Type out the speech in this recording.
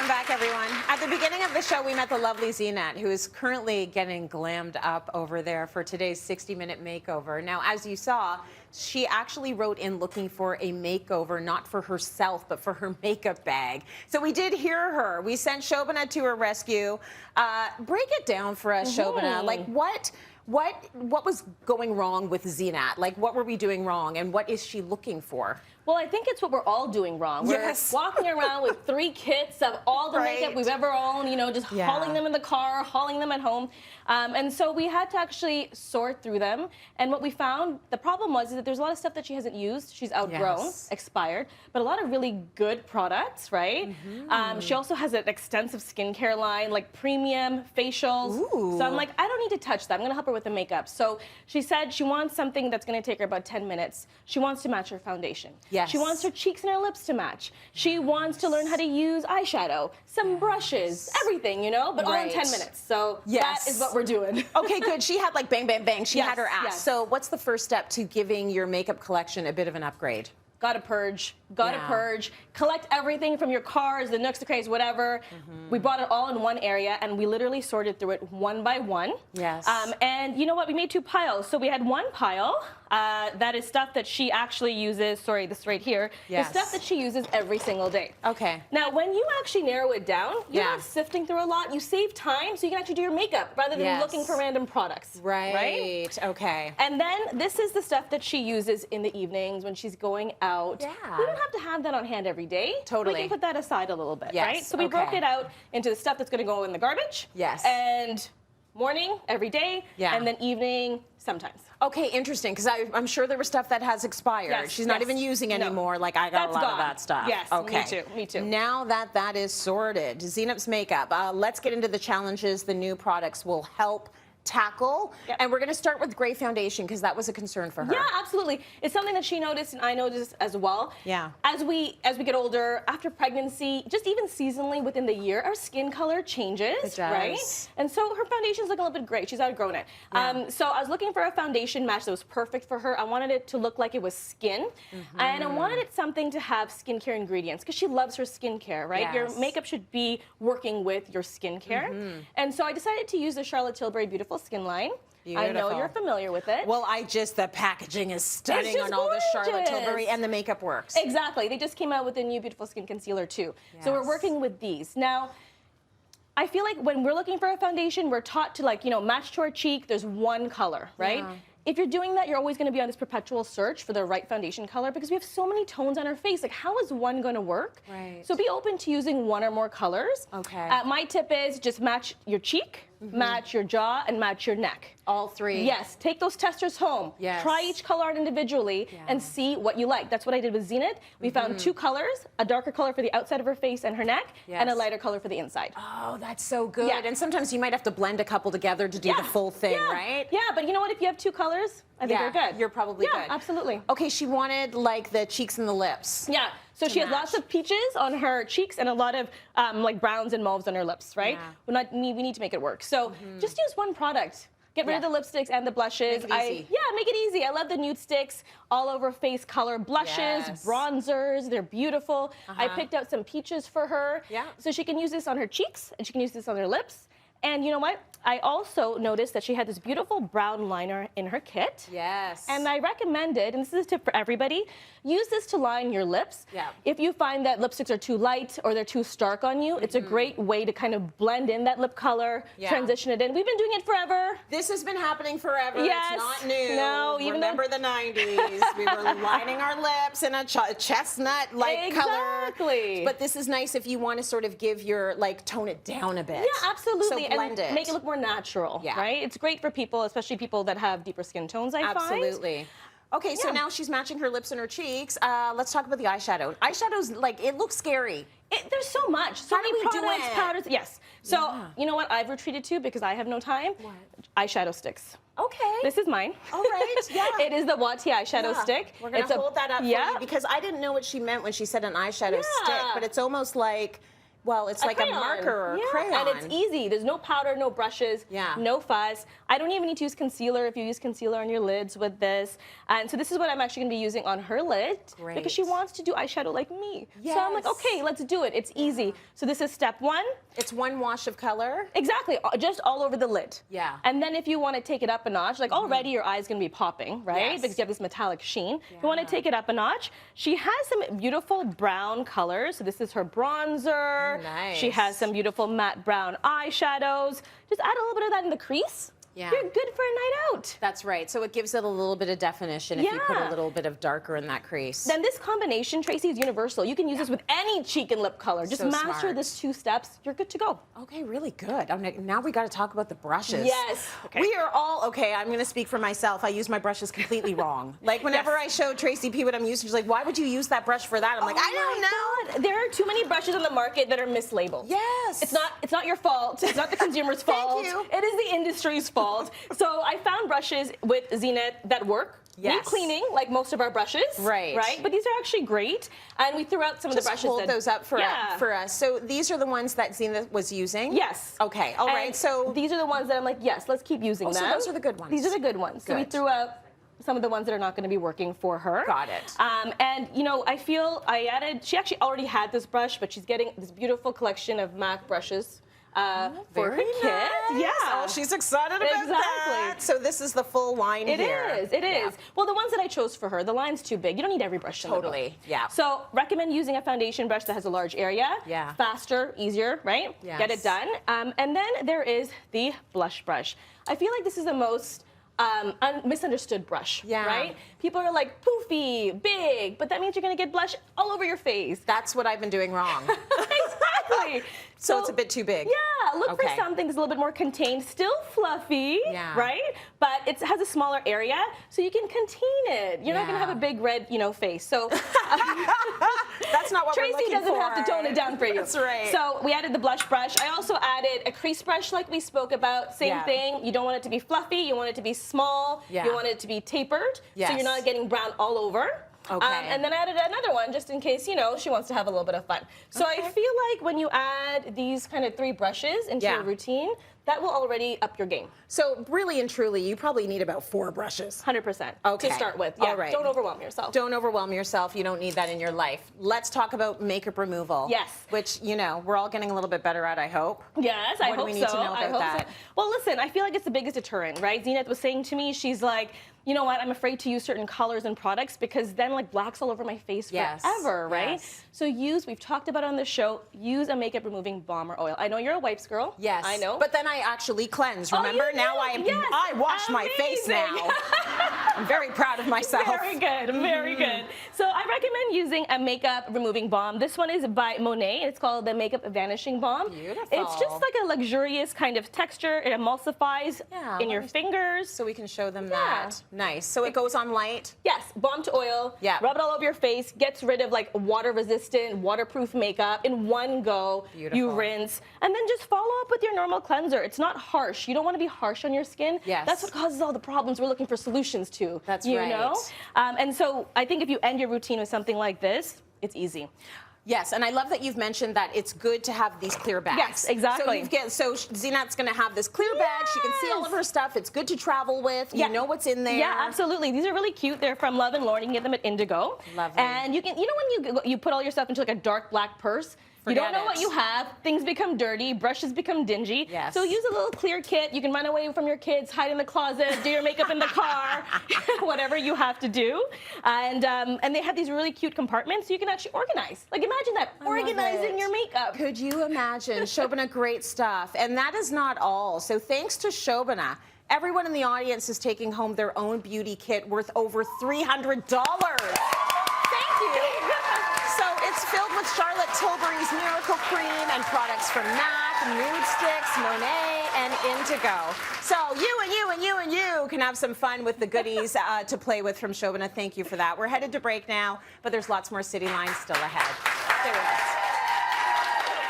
Welcome back, everyone. At the beginning of the show, we met the lovely Zinat, who is currently getting glammed up over there for today's 60-minute makeover. Now, as you saw, she actually wrote in looking for a makeover, not for herself, but for her makeup bag. So we did hear her. We sent Shobana to her rescue. Break it down for us, Shobana. Like, what was going wrong with Zinat? Like, what were we doing wrong, and what is she looking for? Well, I think it's what we're all doing wrong. We're walking around with 3 kits of all the makeup we've ever owned, you know, just hauling them in the car, hauling them at home. And so we had to actually sort through them. And what we found, the problem was is that there's a lot of stuff that she hasn't used. She's outgrown, expired, but a lot of really good products, right? She also has an extensive skincare line, like premium facials. So I'm like, I don't need to touch that. I'm going to help her with the makeup. So she said she wants something that's going to take her about 10 minutes. She wants to match her foundation. She wants her cheeks and her lips to match. She wants to learn how to use eyeshadow, some brushes, everything, you know, but all in 10 minutes. So that is what we're doing. Okay, good. She had like bang, bang, bang. She had her ass. So what's the first step to giving your makeup collection a bit of an upgrade? Gotta purge, purge, collect everything from your cars, the nooks, the crates, whatever. We brought it all in one area, and we literally sorted through it one by one. And you know what? We made 2 piles. So we had one pile that is stuff that she actually uses, sorry, this right here, is stuff that she uses every single day. Now, when you actually narrow it down, you're not sifting through a lot. You save time, so you can actually do your makeup rather than looking for random products. Right? Okay. And then this is the stuff that she uses in the evenings when she's going out. We don't have to have that on hand every day. We can put that aside a little bit, right? So we broke it out into the stuff that's going to go in the garbage. And morning, every day, and then evening, sometimes. Okay, interesting, because I'm sure there was stuff that has expired. She's not even using anymore. Like, I got a lot of that stuff. Okay. Me too. Now that that is sorted, Zinat's makeup, let's get into the challenges the new products will help tackle. And we're going to start with gray foundation, because that was a concern for her. Yeah, absolutely. It's something that she noticed, and I noticed as well. As we get older, after pregnancy, just even seasonally within the year, our skin color changes, right? And so her foundation's looking a little bit gray. She's outgrown it. So I was looking for a foundation match that was perfect for her. I wanted it to look like it was skin, and I wanted it something to have skincare ingredients, because she loves her skincare, right? Your makeup should be working with your skincare. And so I decided to use the Charlotte Tilbury Beautiful Skin line. I know you're familiar with it. Well, the packaging is stunning on all the Charlotte Tilbury, and the makeup works. Exactly. They just came out with a new Beautiful Skin Concealer, too. So we're working with these. Now, I feel like when we're looking for a foundation, we're taught to, like, you know, match to our cheek. There's one color, right? If you're doing that, you're always going to be on this perpetual search for the right foundation color, because we have so many tones on our face. Like, how is one going to work? So be open to using 1 or more colors. My tip is just match your cheek, match your jaw, and match your neck. All 3. Yes. Take those testers home. Try each color out individually and see what you like. That's what I did with Zinat. We found 2 colors, a darker color for the outside of her face and her neck, and a lighter color for the inside. Oh, that's so good. And sometimes you might have to blend a couple together to do the full thing, right? Yeah, but you know what? If you have 2 colors, I think you're good. You're probably good. Yeah, absolutely. Okay, she wanted, like, the cheeks and the lips. So she has lots of peaches on her cheeks and a lot of like browns and mauves on her lips, right? We need to make it work. So just use 1 product. Get rid of the lipsticks and the blushes. Make it easy. Make it easy. I love the nude sticks, all over face color blushes, bronzers. They're beautiful. I picked out some peaches for her. So she can use this on her cheeks, and she can use this on her lips. And you know what? I also noticed that she had this beautiful brown liner in her kit. And I recommended, and this is a tip for everybody, use this to line your lips. If you find that lipsticks are too light or they're too stark on you, it's a great way to kind of blend in that lip color, transition it in. We've been doing it forever. This has been happening forever. It's not new. No, Remember the 90s. We were lining our lips in a chestnut-like color. But this is nice if you want to sort of give your, like, tone it down a bit. Yeah, absolutely. So blend it. Make it look more natural, right? It's great for people, especially people that have deeper skin tones, I find. Absolutely. Okay, so now she's matching her lips and her cheeks. Let's talk about the eyeshadow. Eyeshadow's, like, it looks scary. There's so much. So many products, powders. So, you know what I've retreated to because I have no time? What? Eyeshadow sticks. Okay. This is mine. All right, It is the Wattier eyeshadow stick. We're going to hold that up for you because I didn't know what she meant when she said an eyeshadow stick, but it's almost like Well, it's like a marker or a crayon. And it's easy. There's no powder, no brushes, no fuzz. I don't even need to use concealer if you use concealer on your lids with this. And so this is what I'm actually going to be using on her lid. Great. Because she wants to do eyeshadow like me. Yes. So I'm like, okay, let's do it. It's easy. So this is step 1. It's one wash of color? Exactly. Just all over the lid. Yeah. And then if you want to take it up a notch, like already your eye's going to be popping, right? Yes. Because you have this metallic sheen. If you want to take it up a notch, she has some beautiful brown colors. So this is her bronzer. Nice. She has some beautiful matte brown eyeshadows. Just add a little bit of that in the crease. Yeah. You're good for a night out. That's right. So it gives it a little bit of definition if you put a little bit of darker in that crease. Then this combination, Tracy, is universal. You can use this with any cheek and lip color. Just master this 2 steps. You're good to go. Okay, really good. Now we got to talk about the brushes. Yes. Okay. We are all, okay, I'm going to speak for myself. I use my brushes completely wrong. Like whenever I show Tracy P what I'm using, she's like, why would you use that brush for that? I'm like, I don't know. God. There are too many brushes on the market that are mislabeled. Yes. It's not your fault. It's not the consumer's fault. Thank you. It is the industry's fault. So I found brushes with Zenith that work. Yes. Need cleaning, like most of our brushes. Right. Right? But these are actually great. And we threw out some of the brushes. Hold those up for us. So these are the ones that Zenith was using? Yes. Okay, all right. So these are the ones that I'm like, yes, let's keep using them. So those are the good ones. These are the good ones. So we threw out some of the ones that are not going to be working for her. Got it. And, you know, I feel she actually already had this brush, but she's getting this beautiful collection of MAC brushes. For her kit. Nice. Yeah. Oh, she's excited about that. So this is the full line here. It is. Well, the ones that I chose for her, the line's too big. You don't need every brush in the book. Totally, yeah. So recommend using a foundation brush that has a large area. Yeah. Faster, easier, right? Yes. Get it done. And then there is the blush brush. I feel like this is the most misunderstood brush, right? People are like, poofy, big, but that means you're going to get blush all over your face. That's what I've been doing wrong. Exactly. So it's a bit too big. Yeah, look for something that's a little bit more contained, still fluffy, right? But it has a smaller area, so you can contain it. You're not going to have a big red, face. So that's not what Tracy we're looking doesn't for. have to tone it down for you. That's right. So we added the blush brush. I also added a crease brush like we spoke about. Same thing. You don't want it to be fluffy. You want it to be small. You want it to be tapered. So you're not getting brown all over. Okay. And then I added another one just in case, she wants to have a little bit of fun. So I feel like when you add these kind of 3 brushes into your routine, that will already up your game. So really and truly, you probably need about 4 brushes. 100% to start with. All right. Don't overwhelm yourself. Don't overwhelm yourself. You don't need that in your life. Let's talk about makeup removal. Yes. Which, we're all getting a little bit better at, I hope. Yes, I hope so. What do we need to know about that? Well, listen, I feel like it's the biggest deterrent, right? Zenith was saying to me, she's like, you know what, I'm afraid to use certain colors and products because then like black's all over my face forever, right? Yes. So we've talked about it on the show, use a makeup removing balm or oil. I know you're a wipes girl. Yes. I know. But then I actually cleanse, remember? Now I wash my face now. I'm very proud of myself. Very good, very good. So I recommend using a makeup removing balm. This one is by Monet. It's called the Makeup Vanishing Balm. Beautiful. It's just like a luxurious kind of texture. It emulsifies in your fingers. So we can show them that. Nice. So it goes on light? Yes, balm to oil. Yeah. Rub it all over your face. Gets rid of like water resistant, waterproof makeup in one go. Beautiful. You rinse. And then just follow up with your normal cleanser. It's not harsh. You don't want to be harsh on your skin. Yes. That's what causes all the problems we're looking for solutions to. That's you right. know? And so I think if you end your routine with something like this, it's easy. Yes, and I love that you've mentioned that it's good to have these clear bags. Yes, exactly. So Zenith's going to have this clear bag. She can see all of her stuff. It's good to travel with. You know what's in there. Yeah, absolutely. These are really cute. They're from Love and Lauren. You can get them at Indigo. Lovely. And you can, when you put all your stuff into like a dark black purse, you don't know what you have. Things become dirty. Brushes become dingy. Yes. So use a little clear kit. You can run away from your kids, hide in the closet, do your makeup in the car, whatever you have to do. And they have these really cute compartments so you can actually organize. Like imagine that, organizing your makeup. Could you imagine? Shobana, great stuff. And that is not all. So thanks to Shobana, everyone in the audience is taking home their own beauty kit worth over $300. Thank you. So it's filled with Charlotte Tilbury's Miracle Cream and products from MAC, Nude Sticks, Monet, and Indigo. So you can have some fun with the goodies to play with from Shobana. Thank you for that. We're headed to break now, but there's lots more Cityline still ahead. Stay with us.